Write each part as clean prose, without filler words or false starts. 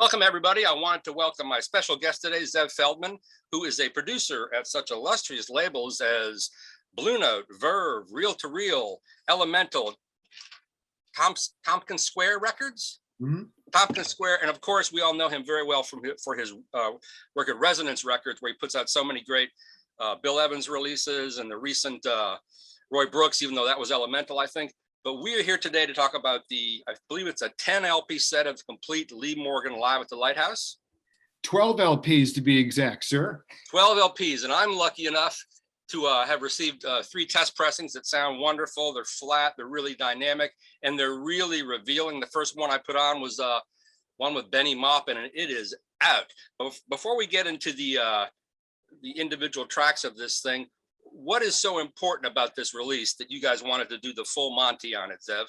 Welcome, everybody. I want to welcome my special guest today, Zev Feldman, who is a producer at such illustrious labels as Blue Note, Verve, Reel to Reel, Elemental, Tompkins Square Records. Tompkins Square, and of course, we all know him very well for his work at Resonance Records, where he puts out so many great Bill Evans releases and the recent Roy Brooks, even though that was Elemental, I think. But we are here today to talk about I believe it's a 10 LP set of complete Lee Morgan live at the Lighthouse. 12 LPs to be exact, sir. 12 LPs, and I'm lucky enough to have received 3 test pressings that sound wonderful. They're flat, they're really dynamic, and they're really revealing. The first one I put on was one with Benny Maupin, and it is out. But before we get into the individual tracks of this thing, what is so important about this release that you guys wanted to do the full Monty on it, Zev?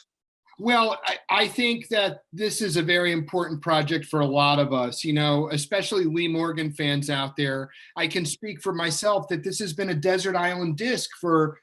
Well, I think that this is a very important project for a lot of us, especially Lee Morgan fans out there. I can speak for myself that this has been a desert island disc for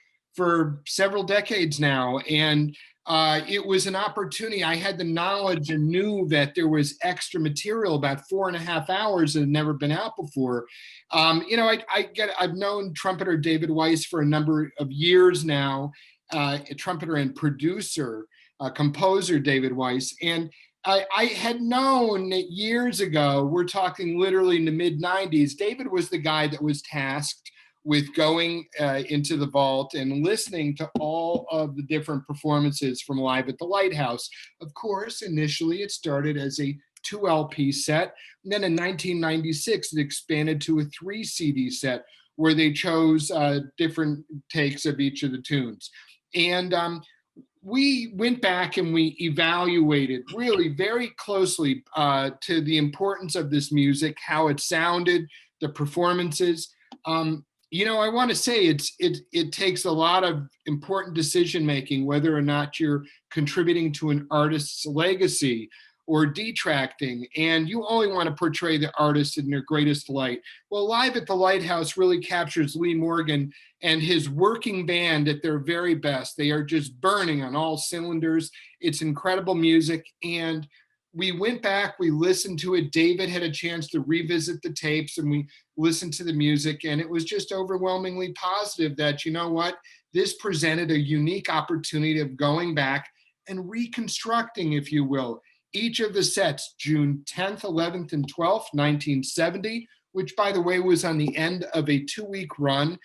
several decades now. And it was an opportunity. I had the knowledge and knew that there was extra material, about 4.5 hours that had never been out before. I've known trumpeter David Weiss for a number of years now, a trumpeter and producer, composer David Weiss. And I had known that years ago, we're talking literally in the mid-90s, David was the guy that was tasked with going into the vault and listening to all of the different performances from Live at the Lighthouse. Of course, initially it started as a 2 LP set. And then in 1996, it expanded to a 3 CD set where they chose different takes of each of the tunes. And we went back and we evaluated really very closely to the importance of this music, how it sounded, the performances. I want to say it takes a lot of important decision making, whether or not you're contributing to an artist's legacy or detracting, and you only want to portray the artist in their greatest light. Well, Live at the Lighthouse really captures Lee Morgan and his working band at their very best. They are just burning on all cylinders. It's incredible music, and we went back, we listened to it. David had a chance to revisit the tapes and we listened to the music, and it was just overwhelmingly positive that, this presented a unique opportunity of going back and reconstructing, if you will, each of the sets, June 10th, 11th, and 12th, 1970, which, by the way, was on the end of a 2-week run.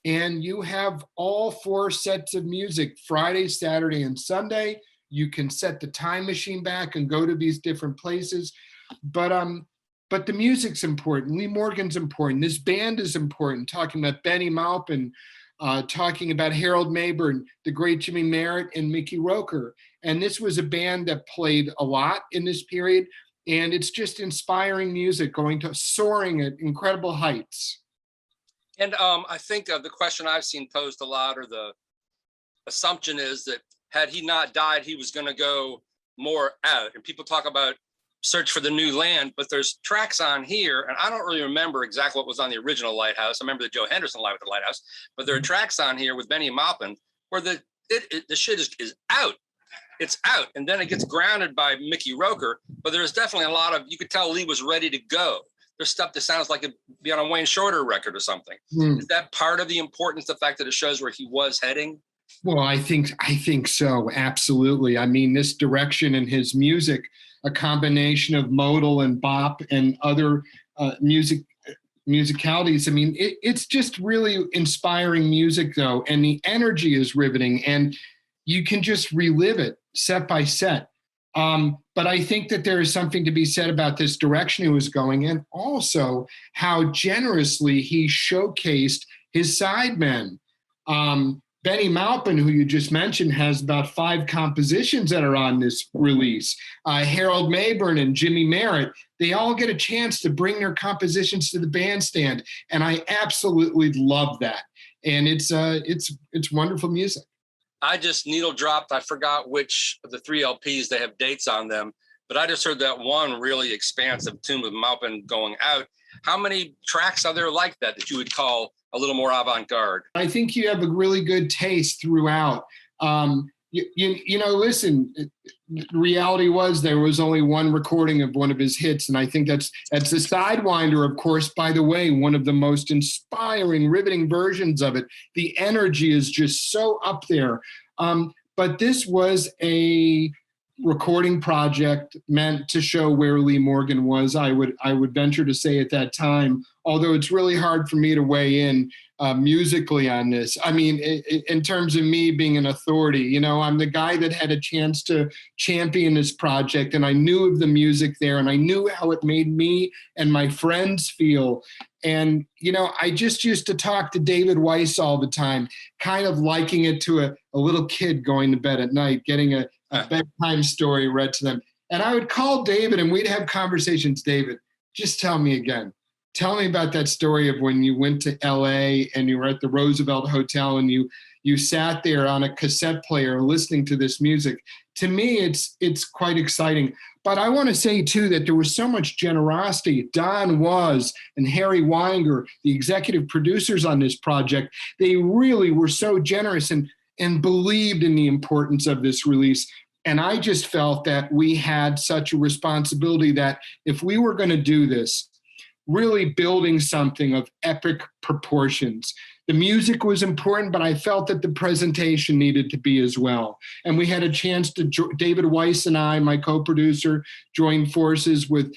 And you have all 4 sets of music, Friday, Saturday, and Sunday. You can set the time machine back and go to these different places. But the music's important. Lee Morgan's important. This band is important. Talking about Benny Maupin, talking about Harold Mabern, the great Jimmy Merritt, and Mickey Roker. And this was a band that played a lot in this period. And it's just inspiring music, soaring at incredible heights. And I think the question I've seen posed a lot, or the assumption is that had he not died, he was going to go more out. And people talk about Search for the New Land, but there's tracks on here, and I don't really remember exactly what was on the original Lighthouse. I remember the Joe Henderson Live at the Lighthouse, but there are tracks on here with Benny Maupin where the shit is out. It's out, and then it gets grounded by Mickey Roker. But there's definitely a lot of, you could tell Lee was ready to go. There's stuff that sounds like it'd be on a Wayne Shorter record or something. Is that part of the importance, the fact that it shows where he was heading? Well, I think so, absolutely. I mean, this direction in his music, a combination of modal and bop and other musicalities. I mean, it's just really inspiring music, though, and the energy is riveting, and you can just relive it set by set. But I think that there is something to be said about this direction he was going in, also how generously he showcased his sidemen. Benny Maupin, who you just mentioned, has about 5 compositions that are on this release. Harold Mabern and Jimmy Merritt, they all get a chance to bring their compositions to the bandstand, and I absolutely love that. And it's wonderful music. I just needle dropped. I forgot which of the 3 LPs they have dates on them, but I just heard that one really expansive tune with Maupin going out. How many tracks are there like that you would call a little more avant-garde? I think you have a really good taste throughout. Listen, reality was there was only one recording of one of his hits. And I think that's the Sidewinder, of course, by the way, one of the most inspiring, riveting versions of it. The energy is just so up there. But this was a recording project meant to show where Lee Morgan was. I would venture to say at that time, although it's really hard for me to weigh in musically on this. I mean, in terms of me being an authority, you know, I'm the guy that had a chance to champion this project, and I knew of the music there, and I knew how it made me and my friends feel. And, you know, I just used to talk to David Weiss all the time, kind of liking it to a little kid going to bed at night, getting a bedtime story read to them. And I would call David and we'd have conversations. David, just tell me again. Tell me about that story of when you went to LA and you were at the Roosevelt Hotel and you sat there on a cassette player listening to this music. To me, it's quite exciting. But I want to say, too, that there was so much generosity. Don Was and Harry Weinger, the executive producers on this project, they really were so generous and believed in the importance of this release. And I just felt that we had such a responsibility that if we were going to do this, really building something of epic proportions. The music was important, but I felt that the presentation needed to be as well. And we had a chance to, David Weiss and I, my co-producer, joined forces with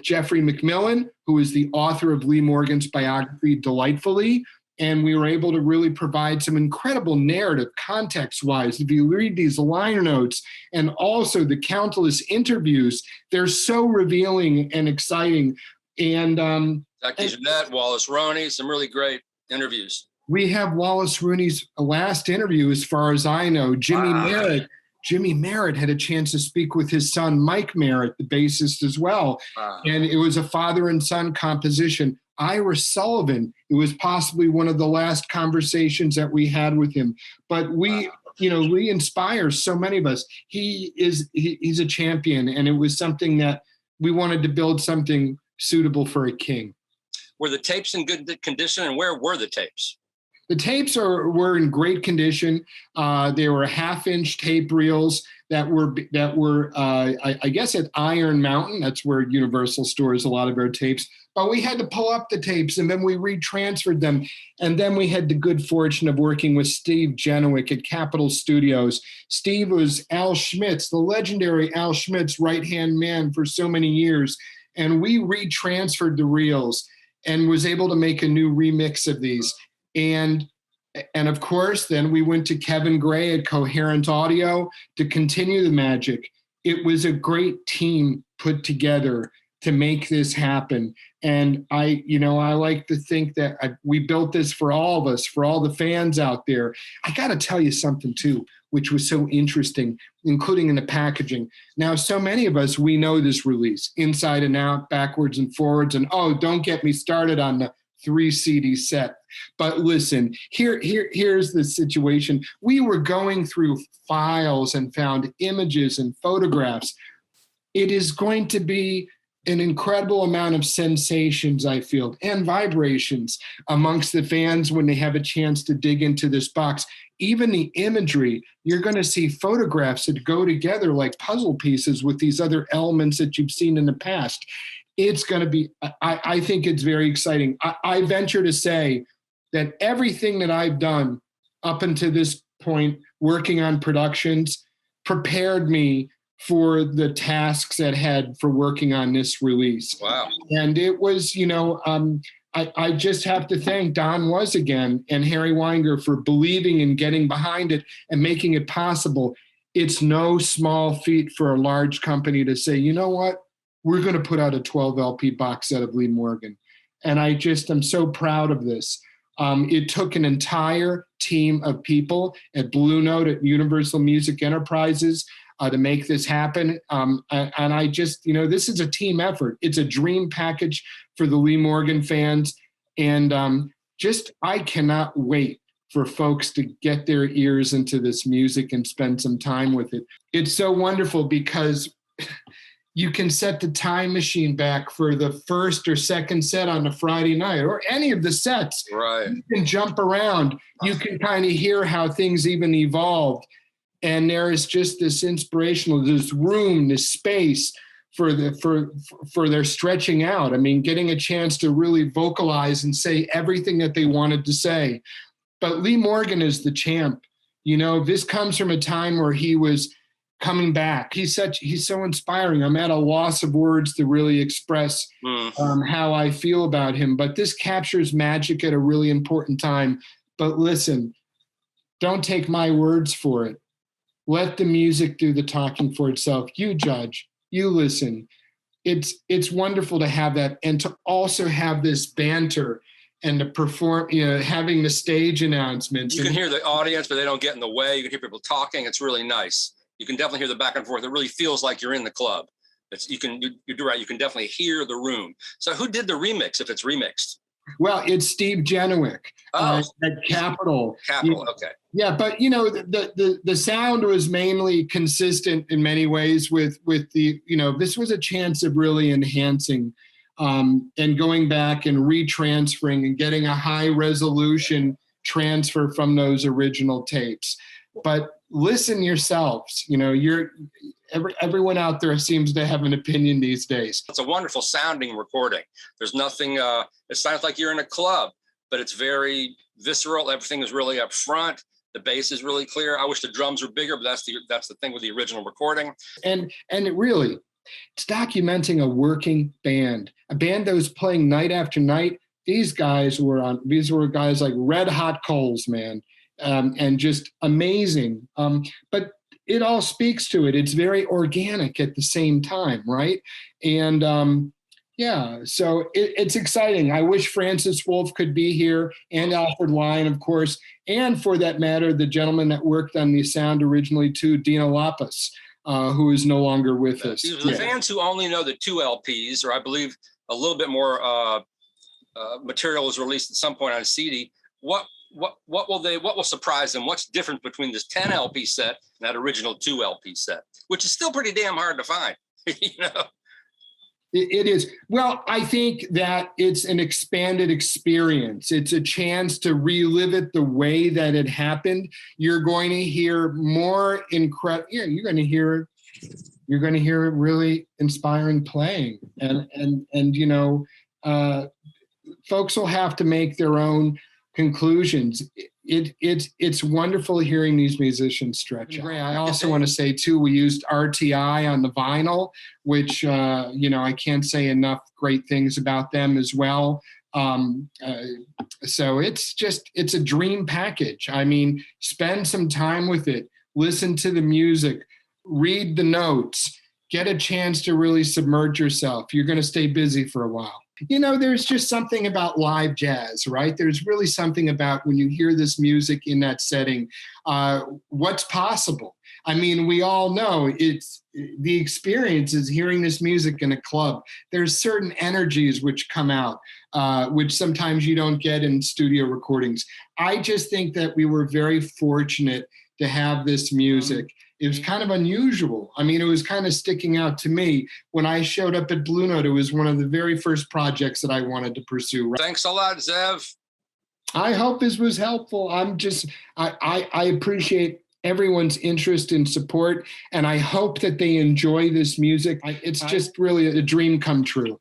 Jeffrey McMillan, who is the author of Lee Morgan's biography, Delightfully. And we were able to really provide some incredible narrative context-wise. If you read these liner notes and also the countless interviews, they're so revealing and exciting. And Dr. Jeanette, Wallace Roney, some really great interviews. We have Wallace Rooney's last interview, as far as I know. Jimmy Merritt had a chance to speak with his son, Mike Merritt, the bassist as well. And it was a father and son composition. Ira Sullivan, it was possibly one of the last conversations that we had with him. But we, you know, Lee inspires so many of us. He's a champion, and it was something that we wanted to build something suitable for a king. Were the tapes in good condition, and where were the tapes? The tapes were in great condition. They were 1/2-inch tape reels that were I guess at Iron Mountain. That's where Universal stores a lot of their tapes. But we had to pull up the tapes, and then we retransferred them. And then we had the good fortune of working with Steve Genowick at Capitol Studios. Steve was Al Schmitz, the legendary Al Schmitz right-hand man for so many years. And we retransferred the reels and was able to make a new remix of these. And of course, then we went to Kevin Gray at Coherent Audio to continue the magic. It was a great team put together to make this happen. And I like to think that we built this for all of us, for all the fans out there. I got to tell you something too, which was so interesting, including in the packaging. Now, so many of us, we know this release inside and out, backwards and forwards. And don't get me started on the 3 CD set. But listen, here's the situation. We were going through files and found images and photographs. It is going to be an incredible amount of sensations, I feel, and vibrations amongst the fans when they have a chance to dig into this box. Even the imagery, you're going to see photographs that go together like puzzle pieces with these other elements that you've seen in the past. It's going to be, I think it's very exciting. I venture to say that everything that I've done up until this point, working on productions, prepared me for the tasks ahead for working on this release. Wow. And it was, I just have to thank Don Was again and Harry Weinger for believing and getting behind it and making it possible. It's no small feat for a large company to say, you know what, we're going to put out a 12 LP box set of Lee Morgan. And I'm so proud of this. It took an entire team of people at Blue Note, at Universal Music Enterprises, to make this happen. And I just, this is a team effort. It's a dream package for the Lee Morgan fans. And I cannot wait for folks to get their ears into this music and spend some time with it. It's so wonderful because you can set the time machine back for the first or second set on a Friday night or any of the sets. Right. You can jump around. You can kind of hear how things even evolved. And there is just this inspirational, this room, this space for their stretching out. I mean, getting a chance to really vocalize and say everything that they wanted to say. But Lee Morgan is the champ. You know, this comes from a time where he was coming back. He's so inspiring. I'm at a loss of words to really express how I feel about him. But this captures magic at a really important time. But listen, don't take my words for it. Let the music do the talking for itself. You judge. You listen. It's wonderful to have that, and to also have this banter and to perform, you know, having the stage announcements. You can hear the audience, but they don't get in the way. You can hear people talking. It's really nice. You can definitely hear the back and forth. It really feels like you're in the club. You're right. You can definitely hear the room. So who did the remix if it's remixed? Well, it's Steve Jenowick at Capitol. Capitol, okay. Yeah, but you know, the sound was mainly consistent in many ways with the, you know, this was a chance of really enhancing and going back and retransferring and getting a high resolution transfer from those original tapes. But listen yourselves, you know, everyone out there seems to have an opinion these days. It's a wonderful sounding recording. There's nothing, it sounds like you're in a club, but it's very visceral. Everything is really up front. The bass is really clear. I wish the drums were bigger, but that's the thing with the original recording. And it really, it's documenting a working band, a band that was playing night after night. These were guys like red hot coals, man. And just amazing. But it all speaks to it. It's very organic at the same time, right? And so it's exciting. I wish Francis Wolff could be here, and Alfred Lyon, of course, and for that matter, the gentleman that worked on the sound originally too, Dino Lapis, who is no longer with us. The fans who only know the 2 LPs, or I believe a little bit more material was released at some point on CD. What will surprise them? What's different between this 10 LP set and that original 2 LP set, which is still pretty damn hard to find, you know? It is. Well, I think that it's an expanded experience. It's a chance to relive it the way that it happened. You're going to hear more incredible. Yeah, you're going to hear really inspiring playing, and you know, folks will have to make their own conclusions. It's wonderful hearing these musicians stretch out. I also want to say too, we used RTI on the vinyl, which you know, I can't say enough great things about them as well. So it's a dream package. I mean, spend some time with it, listen to the music, read the notes, get a chance to really submerge yourself. You're going to stay busy for a while. You know, there's just something about live jazz, right? There's really something about when you hear this music in that setting, what's possible. I mean, we all know it's the experience is hearing this music in a club. There's certain energies which come out, which sometimes you don't get in studio recordings. I just think that we were very fortunate to have this music. It was kind of unusual. I mean, it was kind of sticking out to me. When I showed up at Blue Note, it was one of the very first projects that I wanted to pursue. Thanks a lot, Zev. I hope this was helpful. I appreciate everyone's interest and support, and I hope that they enjoy this music. It's just really a dream come true.